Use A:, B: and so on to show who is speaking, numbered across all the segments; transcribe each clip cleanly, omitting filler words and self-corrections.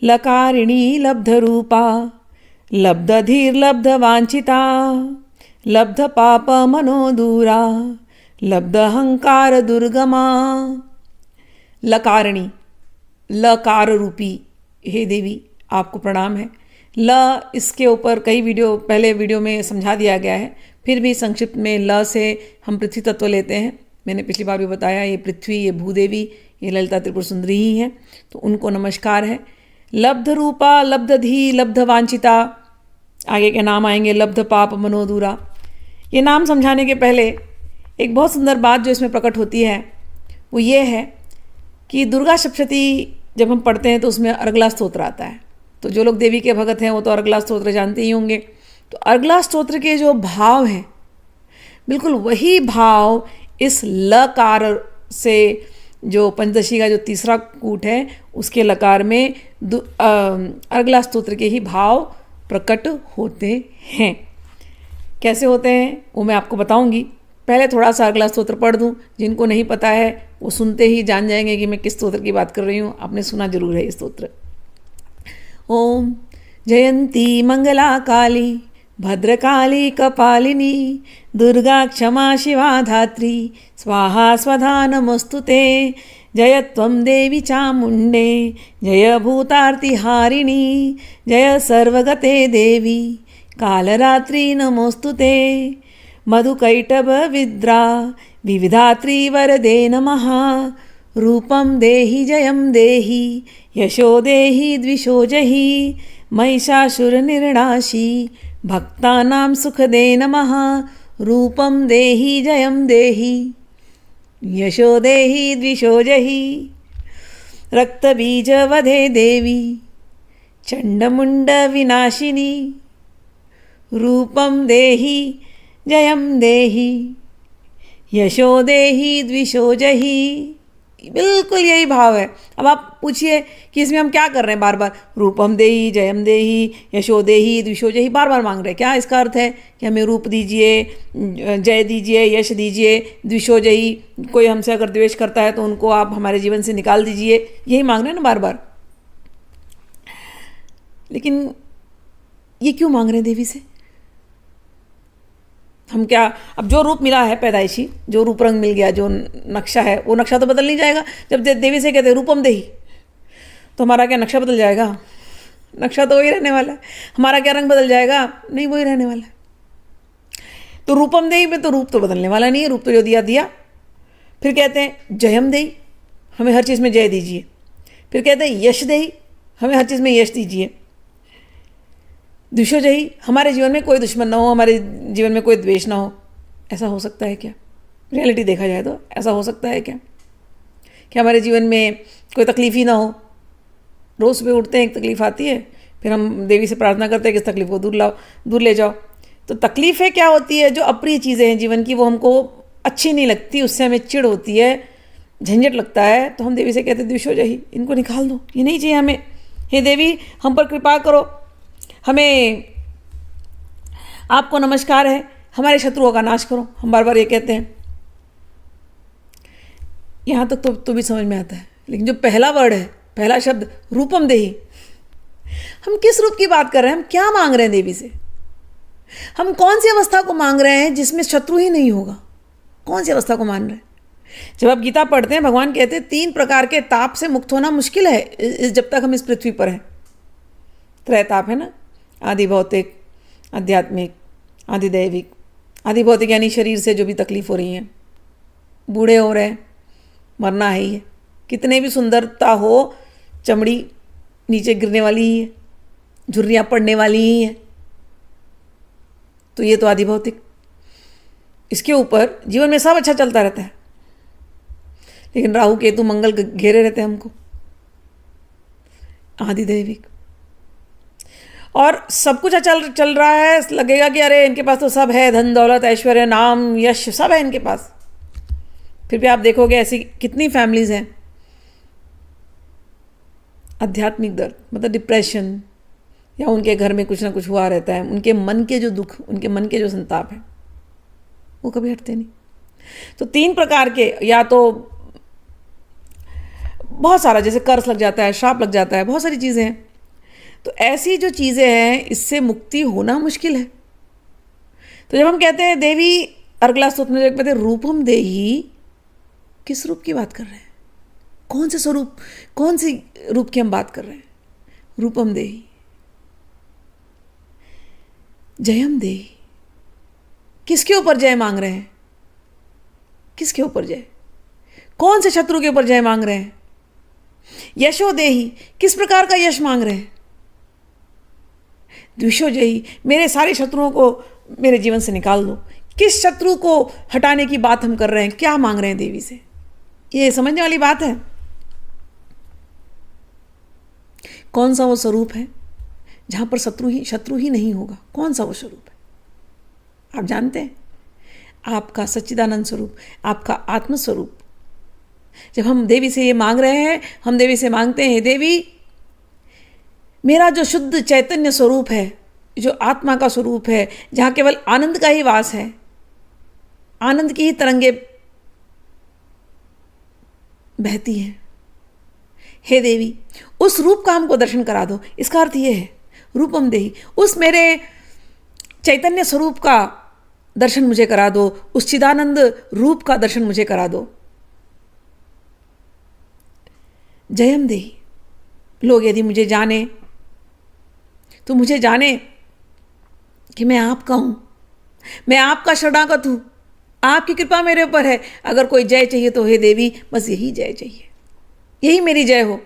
A: लकारिणी लब्धरूपा लब्धधीर्लब्धवाञ्छिता लब्धपापमनोदूरा लब्धहंकार दुर्गमा। लकारिणी, लकार रूपी हे देवी आपको प्रणाम है। ल इसके ऊपर कई पहले वीडियो में समझा दिया गया है, फिर भी संक्षिप्त में ल से हम पृथ्वी तत्व लेते हैं। मैंने पिछली बार भी बताया, ये पृथ्वी, ये भूदेवी, ये ललिता त्रिपुर सुंदरी ही हैं, तो उनको नमस्कार है। लब्ध रूपा लब्धधी लब्धवांछिता, आगे के नाम आएंगे लब्ध पाप मनोदूरा। ये नाम समझाने के पहले एक बहुत सुंदर बात जो इसमें प्रकट होती है वो ये है कि दुर्गा सप्तशती जब हम पढ़ते हैं तो उसमें अर्गला स्तोत्र आता है। तो जो लोग देवी के भगत हैं वो तो अर्गला स्तोत्र जानते ही होंगे। तो अर्गला स्तोत्र के जो भाव हैं बिल्कुल वही भाव इस लकार से, जो पंचदशी का जो तीसरा कूट है उसके लकार में अर्गला स्तोत्र के ही भाव प्रकट होते हैं। कैसे होते हैं वो मैं आपको बताऊंगी। पहले थोड़ा सा अर्गला स्तोत्र पढ़ दूं, जिनको नहीं पता है वो सुनते ही जान जाएंगे कि मैं किस स्तोत्र की बात कर रही हूँ। आपने सुना जरूर है ये स्तोत्र। ओम जयंती मंगला काली भद्रकाली कपालिनी दुर्गा क्षमा शिवा धात्री स्वाहा स्वधा नमस्तुते। जय त्वं देवी चामुण्डे जय भूतार्तिहारिणी जय सर्वगते देवी कालरात्रि नमोस्तुते। मधुकैटभ विद्रा विविधात्री वरदे नमः। रूपं देहि जयं देहि यशो देहि द्विषो जहि महिषासुरनिर्णाशी भक्तानां सुखदे नमः। रूपं देहि जयं देहि यशो देहि द्विषो जहि रक्तबीजवधे देवी चण्डमुण्ड विनाशिनी। रूपं देहि जयं देहि यशो देहि द्विषो जहि। बिल्कुल यही भाव है। अब आप पूछिए कि इसमें हम क्या कर रहे हैं, बार बार रूपम देहि जयम देहि यशो देहि द्विषो जहि बार बार मांग रहे हैं। क्या इसका अर्थ है कि हमें रूप दीजिए, जय दीजिए, यश दीजिए, द्विषो जहि, कोई हमसे अगर द्वेष करता है तो उनको आप हमारे जीवन से निकाल दीजिए, यही मांग रहे हैं ना बार बार। लेकिन ये क्यों मांग रहे हैं देवी से? हम क्या, अब जो रूप मिला है पैदाइशी, जो रूप रंग मिल गया, जो नक्शा है, वो नक्शा तो बदल नहीं जाएगा। जब देवी से कहते हैं रूपम देही, तो हमारा क्या नक्शा बदल जाएगा? नक्शा तो वही रहने वाला है। हमारा क्या रंग बदल जाएगा? नहीं, वही रहने वाला है। तो रूपम देही में तो रूप तो बदलने वाला नहीं है, रूप तो जो दिया दिया। फिर कहते हैं जयम देही, हमें हर चीज़ में जय दीजिए। फिर कहते हैं यश देही, हमें हर चीज़ में यश दीजिए। द्विषो जही, हमारे जीवन में कोई दुश्मन ना हो, हमारे जीवन में कोई द्वेष ना हो। ऐसा हो सकता है क्या? रियलिटी देखा जाए तो ऐसा हो सकता है क्या कि हमारे जीवन में कोई तकलीफ ही ना हो? रोज़ सुबह उठते हैं, एक तकलीफ आती है, फिर हम देवी से प्रार्थना करते हैं कि इस तकलीफ को दूर ले जाओ। तो तकलीफ़ें क्या होती है? जो अप्रिय चीज़ें हैं जीवन की, वो हमको अच्छी नहीं लगती, उससे हमें चिढ़ होती है, झंझट लगता है, तो हम देवी से कहते हैं द्विषो जही, इनको निकाल दो, ये नहीं चाहिए हमें। हे देवी हम पर कृपा करो, हमें आपको नमस्कार है, हमारे शत्रुओं का नाश करो। हम बार बार ये कहते हैं। यहाँ तक तो भी समझ में आता है। लेकिन जो पहला वर्ड है, पहला शब्द रूपम देही, हम किस रूप की बात कर रहे हैं? हम क्या मांग रहे हैं देवी से? हम कौन सी अवस्था को मांग रहे हैं जिसमें शत्रु ही नहीं होगा? कौन सी अवस्था को मान रहे हैं? जब आप गीता पढ़ते हैं, भगवान कहते हैं 3 प्रकार के ताप से मुक्त होना मुश्किल है जब तक हम इस पृथ्वी पर हैं। त्रैताप है ना, आदि भौतिक, आध्यात्मिक, आधिदैविक। आदि भौतिक यानी शरीर से जो भी तकलीफ हो रही है, बूढ़े हो रहे हैं, मरना है ही है, कितने भी सुंदरता हो, चमड़ी नीचे गिरने वाली ही है, झुर्रियाँ पड़ने वाली ही हैं। तो ये तो आदि भौतिक। इसके ऊपर जीवन में सब अच्छा चलता रहता है, लेकिन राहु केतु मंगल घेरे रहते हैं हमको। आधिदैविक, और सब कुछ अच्छा चल रहा है, लगेगा कि अरे इनके पास तो सब है, धन दौलत ऐश्वर्य नाम यश सब है इनके पास। फिर भी आप देखोगे ऐसी कितनी फैमिलीज हैं, आध्यात्मिक दर्द मतलब डिप्रेशन, या उनके घर में कुछ ना कुछ हुआ रहता है, उनके मन के जो दुख, उनके मन के जो संताप है वो कभी हटते नहीं। तो 3 प्रकार के, या तो बहुत सारा, जैसे कर्ज लग जाता है, श्राप लग जाता है, बहुत सारी चीज़ें हैं। तो ऐसी जो चीज़ें हैं इससे मुक्ति होना मुश्किल है। तो जब हम कहते हैं देवी अर्गला स्तोत्र में जब कहते हैं रूपम देही, किस रूप की बात कर रहे हैं? कौन से स्वरूप, कौन सी रूप की हम बात कर रहे हैं? रूपम देही, जयम देही। किसके ऊपर जय मांग रहे हैं? किसके ऊपर जय? कौन से शत्रु के ऊपर जय मांग रहे हैं? यशो देही, किस प्रकार का यश मांग रहे हैं? द्विषो जयी, मेरे सारे शत्रुओं को मेरे जीवन से निकाल दो। किस शत्रु को हटाने की बात हम कर रहे हैं? क्या मांग रहे हैं देवी से? ये समझने वाली बात है। कौन सा वो स्वरूप है जहां पर शत्रु ही नहीं होगा? कौन सा वो स्वरूप है आप जानते हैं? आपका सच्चिदानंद स्वरूप, आपका आत्म स्वरूप। जब हम देवी से ये मांग रहे हैं, हम देवी से मांगते हैं, देवी मेरा जो शुद्ध चैतन्य स्वरूप है, जो आत्मा का स्वरूप है, जहां केवल आनंद का ही वास है, आनंद की ही तरंगे बहती हैं, हे देवी उस रूप का हमको दर्शन करा दो। इसका अर्थ ये है रूपम देही, उस मेरे चैतन्य स्वरूप का दर्शन मुझे करा दो, उस चिदानंद रूप का दर्शन मुझे करा दो। जयम देही, लोग यदि मुझे जाने तो मुझे जाने कि मैं आपका हूं, मैं आपका शरणागत हूं, आपकी कृपा मेरे ऊपर है। अगर कोई जय चाहिए तो हे देवी बस यही जय चाहिए, यही मेरी जय हो।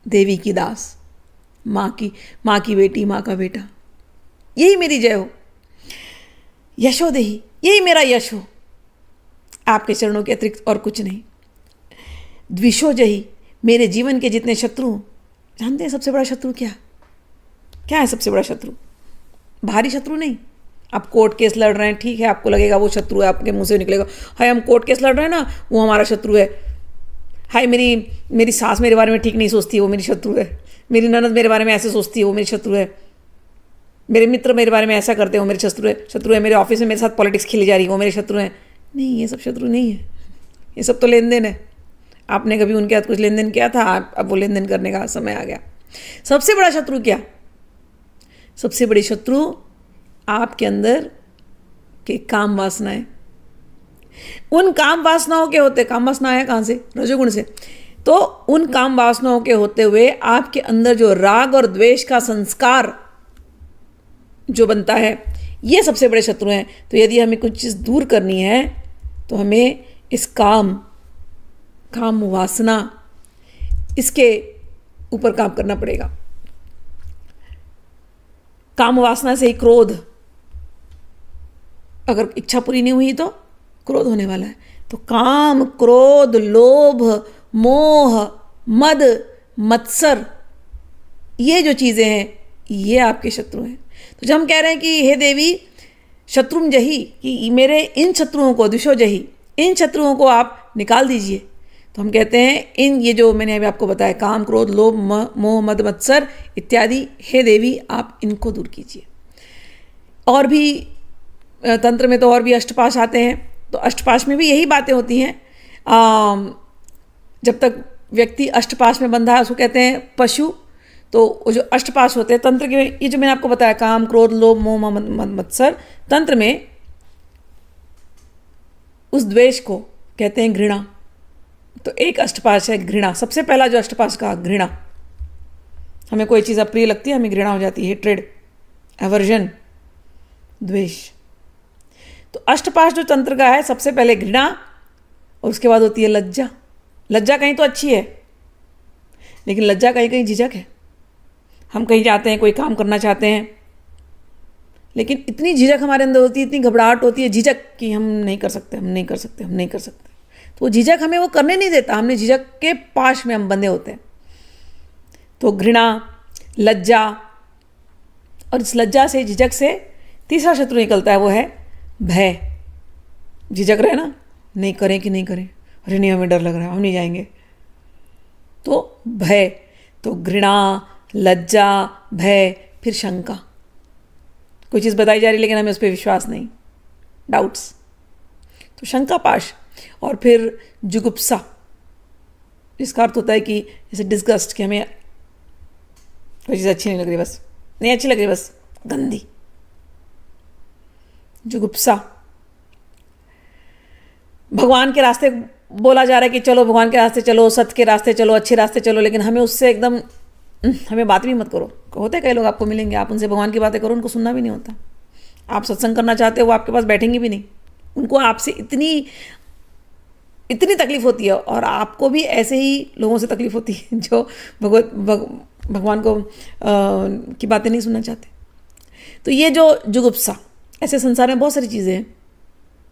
A: देवी की दास, माँ की बेटी, माँ का बेटा, यही मेरी जय हो। यशो देही, यही मेरा यश हो, आपके चरणों के अतिरिक्त और कुछ नहीं। द्विषो जही, मेरे जीवन के जितने शत्रु, जानते हैं सबसे बड़ा शत्रु क्या है? सबसे बड़ा शत्रु भारी शत्रु नहीं। आप कोर्ट केस लड़ रहे हैं, ठीक है, आपको लगेगा वो शत्रु है, आपके मुंह से निकलेगा हाय हम कोर्ट केस लड़ रहे हैं ना, वो हमारा शत्रु है। हाय मेरी सास मेरे बारे में ठीक नहीं सोचती है, वो मेरी शत्रु है। मेरी ननद मेरे बारे में ऐसे सोचती है, वो मेरी शत्रु है। मेरे मित्र मेरे बारे में ऐसा करते हैं, वो मेरे शत्रु है। मेरे ऑफिस में मेरे साथ पॉलिटिक्स खेली जा रही है, वो मेरे शत्रु हैं। नहीं, ये सब शत्रु नहीं है, ये सब तो लेन देन है। आपने कभी उनके साथ कुछ लेन देन किया था, अब वो लेन देन करने का समय आ गया। सबसे बड़ा शत्रु क्या? सबसे बड़ी शत्रु आपके अंदर के काम वासनाएं। उन काम वासनाओं के होते, काम वासना आया कहाँ से? रजोगुण से। तो उन काम वासनाओं के होते हुए आपके अंदर जो राग और द्वेष का संस्कार जो बनता है, ये सबसे बड़े शत्रु हैं। तो यदि हमें कुछ चीज़ दूर करनी है तो हमें इस काम वासना, इसके ऊपर काम करना पड़ेगा। काम वासना से ही क्रोध, अगर इच्छा पूरी नहीं हुई तो क्रोध होने वाला है। तो काम, क्रोध, लोभ, मोह, मद, मत्सर, ये जो चीज़ें हैं ये आपके शत्रु हैं। तो जब हम कह रहे हैं कि हे देवी शत्रुम जही, कि मेरे इन शत्रुओं को, द्विषो जही, इन शत्रुओं को आप निकाल दीजिए, तो हम कहते हैं ये जो मैंने अभी आपको बताया, काम, क्रोध, लोभ, मोह, मद, मत्सर इत्यादि, हे देवी आप इनको दूर कीजिए। और भी तंत्र में तो और भी अष्टपाश आते हैं, तो अष्टपाश में भी यही बातें होती हैं। जब तक व्यक्ति अष्टपाश में बंधा है उसको कहते हैं पशु। तो वो जो अष्टपाश होते हैं तंत्र के, ये जो मैंने आपको बताया, काम, क्रोध, लोभ, मोह, मद, मत्सर, तंत्र में उस द्वेष को कहते हैं घृणा। तो एक अष्टपाश है घृणा। सबसे पहला जो अष्टपाश का घृणा, हमें कोई चीज़ अप्रिय लगती है, हमें घृणा हो जाती है, हेट्रेड, एवर्जन, द्वेष। तो अष्टपाश जो तंत्र का है, सबसे पहले घृणा और उसके बाद होती है लज्जा। लज्जा कहीं तो अच्छी है, लेकिन लज्जा कहीं कहीं झिझक है। हम कहीं जाते हैं, कोई काम करना चाहते हैं, लेकिन इतनी झिझक हमारे अंदर होती है, इतनी घबराहट होती है, झिझक कि हम नहीं कर सकते, हम नहीं कर सकते, हम नहीं कर सकते। तो वो झिझक हमें वो करने नहीं देता, हमने झिझक के पाश में हम बंधे होते हैं। तो घृणा, लज्जा, और इस लज्जा से, झिझक से तीसरा शत्रु निकलता है, वो है भय। झिझक रहे ना, नहीं करें कि नहीं करें, अरे नहीं हमें डर लग रहा है, हम नहीं जाएंगे। तो भय, तो घृणा, लज्जा, भय, फिर शंका। कोई चीज़ बताई जा रही लेकिन हमें उस पर विश्वास नहीं, डाउट्स, तो शंका पाश। और फिर जुगुप्सा, जिसका अर्थ होता है कि जैसे डिस्गस्ट, कि हमें कोई चीज़ अच्छी नहीं लग रही, बस नहीं अच्छी लग रही, बस गंदी। जुगुप्सा, भगवान के रास्ते बोला जा रहा है कि चलो भगवान के रास्ते चलो, सत्य के रास्ते चलो, अच्छे रास्ते चलो, लेकिन हमें उससे एकदम हमें बात भी मत करो। होते कई लोग आपको मिलेंगे, आप उनसे भगवान की बातें करो, उनको सुनना भी नहीं होता। आप सत्संग करना चाहते हो, वो आपके पास बैठेंगे भी नहीं, उनको आपसे इतनी तकलीफ होती है। और आपको भी ऐसे ही लोगों से तकलीफ होती है जो भगवान को की बातें नहीं सुनना चाहते। तो ये जो जुगुप्सा, ऐसे संसार में बहुत सारी चीज़ें हैं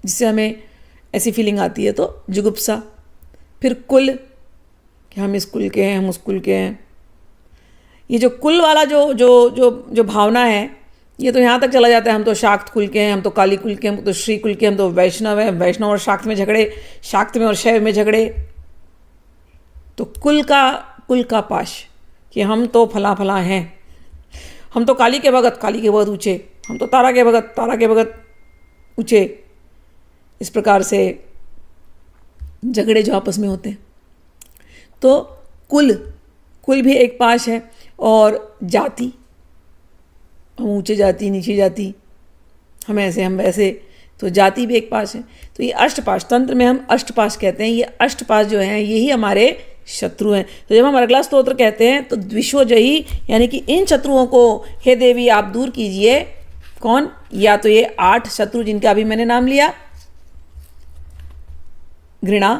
A: जिससे हमें ऐसी फीलिंग आती है। तो जुगुप्सा, फिर कुल, कि हम इस कुल के हैं, हम उस कुल के हैं। ये जो कुल वाला जो जो जो जो भावना है, ये तो यहाँ तक चला जाता है, हम तो शाक्त कुल के हैं, हम तो काली कुल के हैं, हम तो श्री कुल के, हम तो वैष्णव हैं, वैष्णव और शाक्त में झगड़े, शाक्त में और शैव में झगड़े। तो कुल का पाश कि हम तो फला फला हैं, हम तो काली के भगत, काली के भगत ऊँचे, हम तो तारा के भगत, तारा के भगत ऊँचे। इस प्रकार से झगड़े जो आपस में होते हैं। तो कुल भी एक पाश है। और जाति, हम ऊंचे जाति, नीची जाति, हम ऐसे, हम वैसे, तो जाति भी एक पाश है। तो ये अष्टपाश, तंत्र में हम अष्टपाश कहते हैं। ये अष्टपाश जो हैं यही हमारे शत्रु हैं। तो जब हम अर्गला स्तोत्र कहते हैं तो द्विषोजयी, यानी कि इन शत्रुओं को हे देवी आप दूर कीजिए। कौन? या तो ये 8 शत्रु जिनका अभी मैंने नाम लिया, घृणा,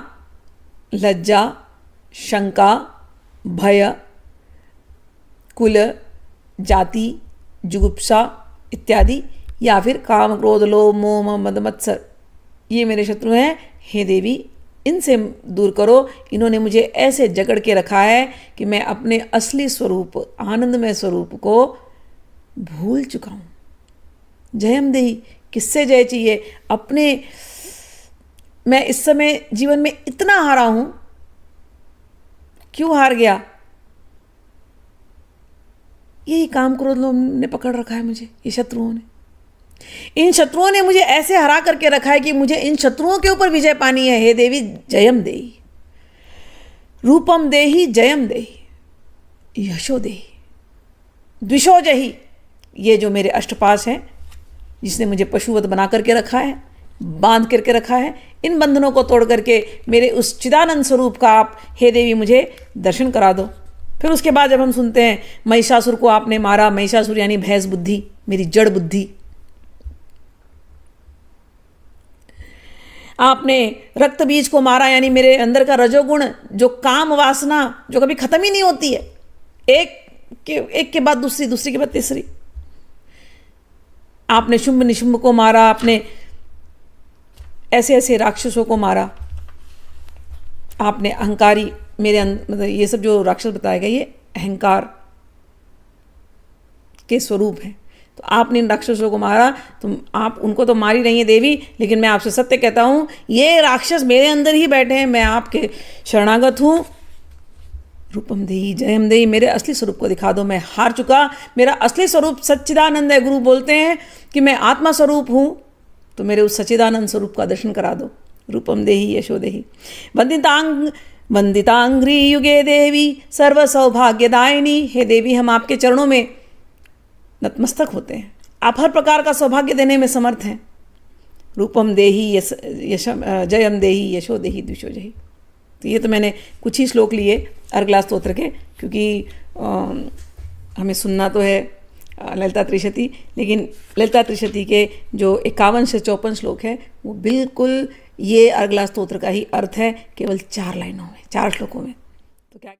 A: लज्जा, शंका, भय, कुल, जाति, जुगुप्सा इत्यादि, या फिर काम, क्रोध, लोभ, मोह, मद, मत्सर, ये मेरे शत्रु हैं। हे देवी इनसे दूर करो। इन्होंने मुझे ऐसे जकड़ के रखा है कि मैं अपने असली स्वरूप, आनंदमय स्वरूप को भूल चुका हूँ। जयम देही, किससे जय चाहिए? अपने, मैं इस समय जीवन में इतना हारा हूं, क्यों हार गया? यही काम क्रोध लोभ ने पकड़ रखा है मुझे, ये शत्रुओं ने। इन शत्रुओं ने मुझे ऐसे हरा करके रखा है कि मुझे इन शत्रुओं के ऊपर विजय पानी है। हे देवी जयम देही, रूपम देही, जयम देही, यशो देही, द्विषोजही। ये जो मेरे अष्टपाश हैं, जिसने मुझे पशुवत बना करके रखा है, बांध करके रखा है, इन बंधनों को तोड़ करके मेरे उस चिदानंद स्वरूप का आप हे देवी मुझे दर्शन करा दो। फिर उसके बाद जब हम सुनते हैं महिषासुर को आपने मारा, महिषासुर यानी भैंस बुद्धि, मेरी जड़ बुद्धि, आपने रक्त बीज को मारा, यानी मेरे अंदर का रजोगुण, जो काम वासना जो कभी खत्म ही नहीं होती है, एक के बाद दूसरी, दूसरी के बाद तीसरी। आपने शुंभ निशुंभ को मारा, आपने ऐसे ऐसे राक्षसों को मारा, आपने अहंकारी, मेरे मतलब ये सब जो राक्षस बताया गया ये अहंकार के स्वरूप हैं। तो आपने इन राक्षसों को मारा, तो आप उनको तो मार ही रही हैं देवी, लेकिन मैं आपसे सत्य कहता हूँ ये राक्षस मेरे अंदर ही बैठे हैं, मैं आपके शरणागत हूँ। रूपम देही जयम देही, मेरे असली स्वरूप को दिखा दो, मैं हार चुका। मेरा असली स्वरूप सच्चिदानंद है। गुरु बोलते हैं कि मैं आत्मा स्वरूप हूँ, तो मेरे उस सच्चिदानंद स्वरूप का दर्शन करा दो। रूपम देही यशो देही, वंदितांग्री युगे देवी सर्व सौभाग्यदायिनी। हे देवी हम आपके चरणों में नतमस्तक होते हैं, आप हर प्रकार का सौभाग्य देने में समर्थ हैं। रूपम देही जयम देही यशो देही द्विषो देही। तो ये तो मैंने कुछ ही श्लोक लिए अर्गला स्तोत्र के, क्योंकि हमें सुनना तो है ललिता त्रिशती, लेकिन ललिता त्रिशती के जो 51 से 54 श्लोक है वो बिल्कुल ये अर्गला स्तोत्र का ही अर्थ है, केवल 4 लाइनों में, 4 श्लोकों में। तो क्या